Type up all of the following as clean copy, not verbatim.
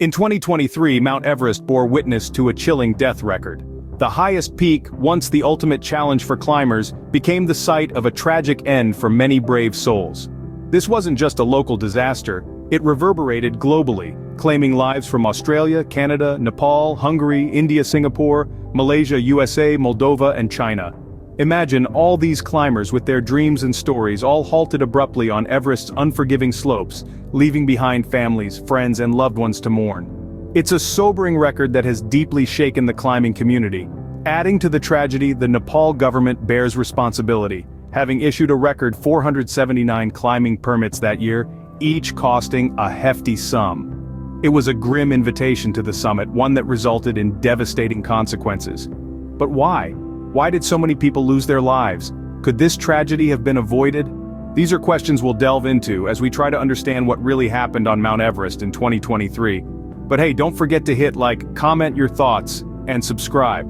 In 2023, Mount Everest bore witness to a chilling death record. The highest peak, once the ultimate challenge for climbers, became the site of a tragic end for many brave souls. This wasn't just a local disaster, it reverberated globally, claiming lives from Australia, Canada, Nepal, Hungary, India, Singapore, Malaysia, USA, Moldova, and China. Imagine all these climbers with their dreams and stories all halted abruptly on Everest's unforgiving slopes, leaving behind families, friends, and loved ones to mourn. It's a sobering record that has deeply shaken the climbing community. Adding to the tragedy, the Nepal government bears responsibility, having issued a record 479 climbing permits that year, each costing a hefty sum. It was a grim invitation to the summit, one that resulted in devastating consequences. But why? Why did so many people lose their lives? Could this tragedy have been avoided? These are questions we'll delve into as we try to understand what really happened on Mount Everest in 2023. But hey, don't forget to hit like, comment your thoughts, and subscribe.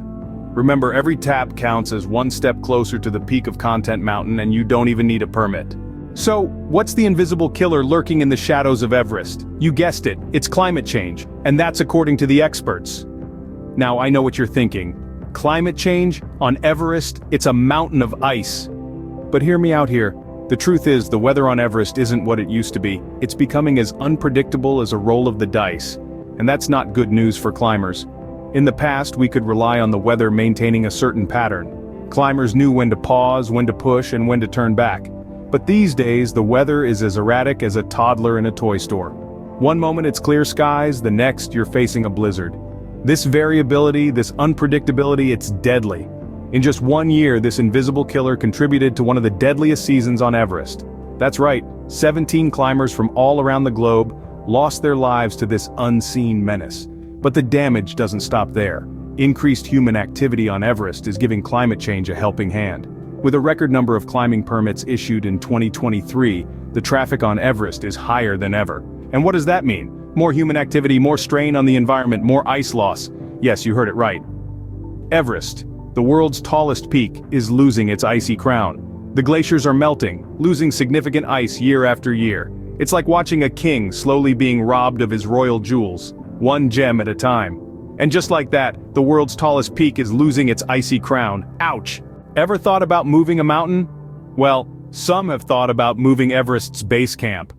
Remember, every tap counts as one step closer to the peak of Content Mountain, and you don't even need a permit. So, what's the invisible killer lurking in the shadows of Everest? You guessed it, it's climate change, and that's according to the experts. Now I know what you're thinking. Climate change? On Everest, it's a mountain of ice. But hear me out here. The truth is, the weather on Everest isn't what it used to be. It's becoming as unpredictable as a roll of the dice. And that's not good news for climbers. In the past, we could rely on the weather maintaining a certain pattern. Climbers knew when to pause, when to push, and when to turn back. But these days, the weather is as erratic as a toddler in a toy store. One moment it's clear skies, the next you're facing a blizzard. This variability, this unpredictability, it's deadly. In just 1 year, this invisible killer contributed to one of the deadliest seasons on Everest. That's right, 17 climbers from all around the globe lost their lives to this unseen menace. But the damage doesn't stop there. Increased human activity on Everest is giving climate change a helping hand. With a record number of climbing permits issued in 2023, the traffic on Everest is higher than ever. And what does that mean? More human activity, more strain on the environment, more ice loss. Yes, you heard it right. Everest, the world's tallest peak, is losing its icy crown. The glaciers are melting, losing significant ice year after year. It's like watching a king slowly being robbed of his royal jewels, one gem at a time. And just like that, the world's tallest peak is losing its icy crown. Ouch! Ever thought about moving a mountain? Well, some have thought about moving Everest's base camp.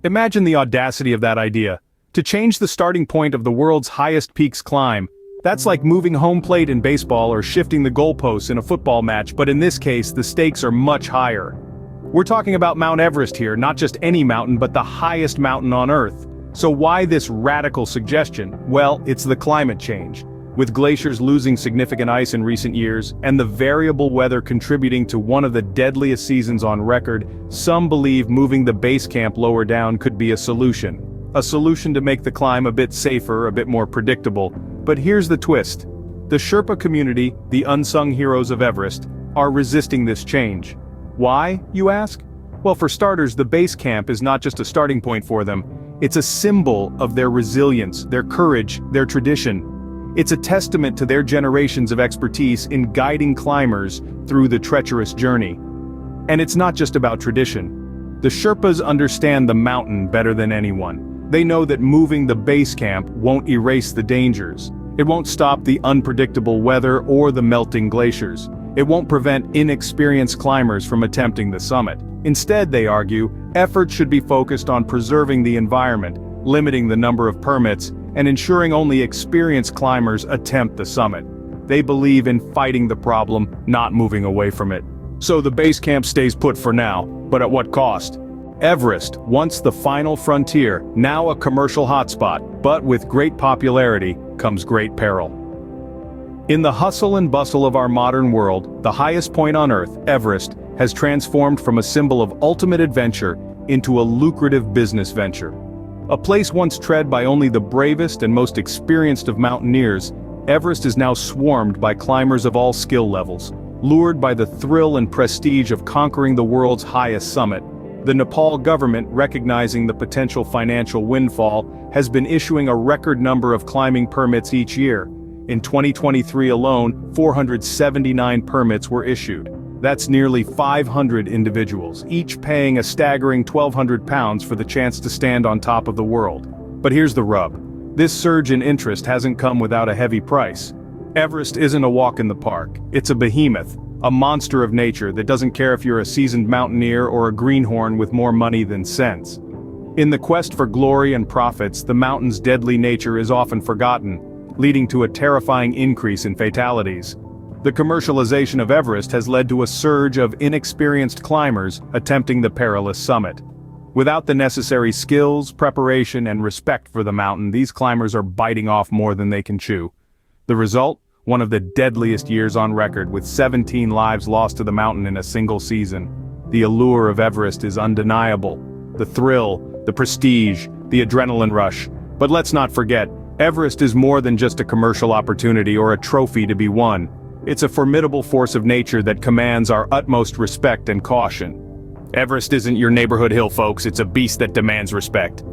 Imagine the audacity of that idea. To change the starting point of the world's highest peak's climb, that's like moving home plate in baseball or shifting the goalposts in a football match, but in this case, the stakes are much higher. We're talking about Mount Everest here, not just any mountain, but the highest mountain on Earth. So why this radical suggestion? Well, it's the climate change. With glaciers losing significant ice in recent years, and the variable weather contributing to one of the deadliest seasons on record, some believe moving the base camp lower down could be a solution. A solution to make the climb a bit safer, a bit more predictable. But here's the twist. The Sherpa community, the unsung heroes of Everest, are resisting this change. Why, you ask? Well, for starters, the base camp is not just a starting point for them. It's a symbol of their resilience, their courage, their tradition. It's a testament to their generations of expertise in guiding climbers through the treacherous journey. And it's not just about tradition. The Sherpas understand the mountain better than anyone. They know that moving the base camp won't erase the dangers. It won't stop the unpredictable weather or the melting glaciers. It won't prevent inexperienced climbers from attempting the summit. Instead, they argue, efforts should be focused on preserving the environment, limiting the number of permits, and ensuring only experienced climbers attempt the summit. They believe in fighting the problem, not moving away from it. So the base camp stays put for now, but at what cost? Everest, once the final frontier, now a commercial hotspot, but with great popularity comes great peril. In the hustle and bustle of our modern world, the highest point on Earth, Everest, has transformed from a symbol of ultimate adventure into a lucrative business venture. A place once tread by only the bravest and most experienced of mountaineers, Everest is now swarmed by climbers of all skill levels. Lured by the thrill and prestige of conquering the world's highest summit, the Nepal government, recognizing the potential financial windfall, has been issuing a record number of climbing permits each year. In 2023 alone, 479 permits were issued. That's nearly 500 individuals, each paying a staggering £1,200 for the chance to stand on top of the world. But here's the rub. This surge in interest hasn't come without a heavy price. Everest isn't a walk in the park, it's a behemoth, a monster of nature that doesn't care if you're a seasoned mountaineer or a greenhorn with more money than sense. In the quest for glory and profits, the mountain's deadly nature is often forgotten, leading to a terrifying increase in fatalities. The commercialization of Everest has led to a surge of inexperienced climbers attempting the perilous summit. Without the necessary skills, preparation, and respect for the mountain, these climbers are biting off more than they can chew. The result? One of the deadliest years on record, with 17 lives lost to the mountain in a single season. The allure of Everest is undeniable. The thrill, the prestige, the adrenaline rush. But let's not forget, Everest is more than just a commercial opportunity or a trophy to be won. It's a formidable force of nature that commands our utmost respect and caution. Everest isn't your neighborhood hill, folks, it's a beast that demands respect.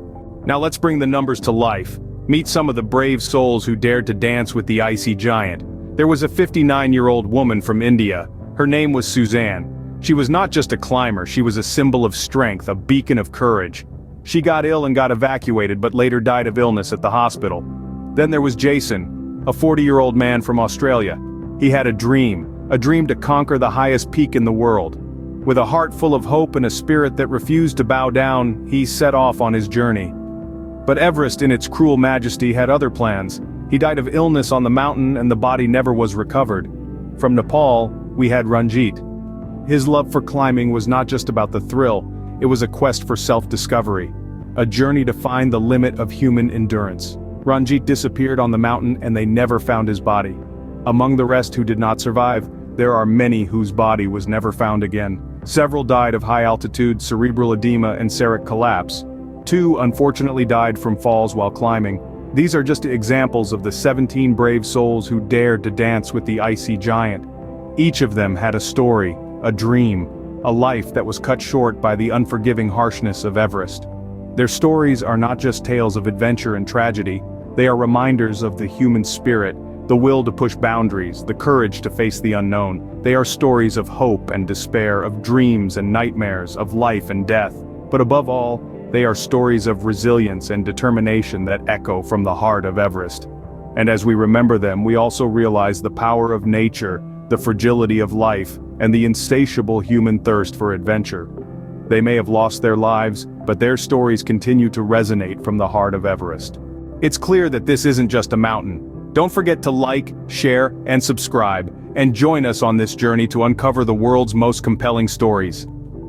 Now let's bring the numbers to life. Meet some of the brave souls who dared to dance with the icy giant. There was a 59-year-old woman from India. Her name was Suzanne. She was not just a climber, she was a symbol of strength, a beacon of courage. She got ill and got evacuated, but later died of illness at the hospital. Then there was Jason, a 40-year-old man from Australia. He had a dream to conquer the highest peak in the world. With a heart full of hope and a spirit that refused to bow down, he set off on his journey. But Everest in its cruel majesty had other plans. He died of illness on the mountain and the body never was recovered. From Nepal, we had Ranjit. His love for climbing was not just about the thrill, it was a quest for self-discovery. A journey to find the limit of human endurance. Ranjit disappeared on the mountain and they never found his body. Among the rest who did not survive, there are many whose body was never found again. Several died of high-altitude cerebral edema and serous collapse. 2 unfortunately died from falls while climbing. These are just examples of the 17 brave souls who dared to dance with the icy giant. Each of them had a story, a dream, a life that was cut short by the unforgiving harshness of Everest. Their stories are not just tales of adventure and tragedy, they are reminders of the human spirit, the will to push boundaries, the courage to face the unknown. They are stories of hope and despair, of dreams and nightmares, of life and death. But above all, they are stories of resilience and determination that echo from the heart of Everest. And as we remember them, we also realize the power of nature, the fragility of life, and the insatiable human thirst for adventure. They may have lost their lives, but their stories continue to resonate from the heart of Everest. It's clear that this isn't just a mountain. Don't forget to like, share, and subscribe, and join us on this journey to uncover the world's most compelling stories.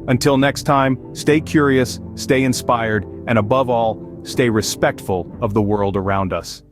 Until next time, stay curious, stay inspired, and above all, stay respectful of the world around us.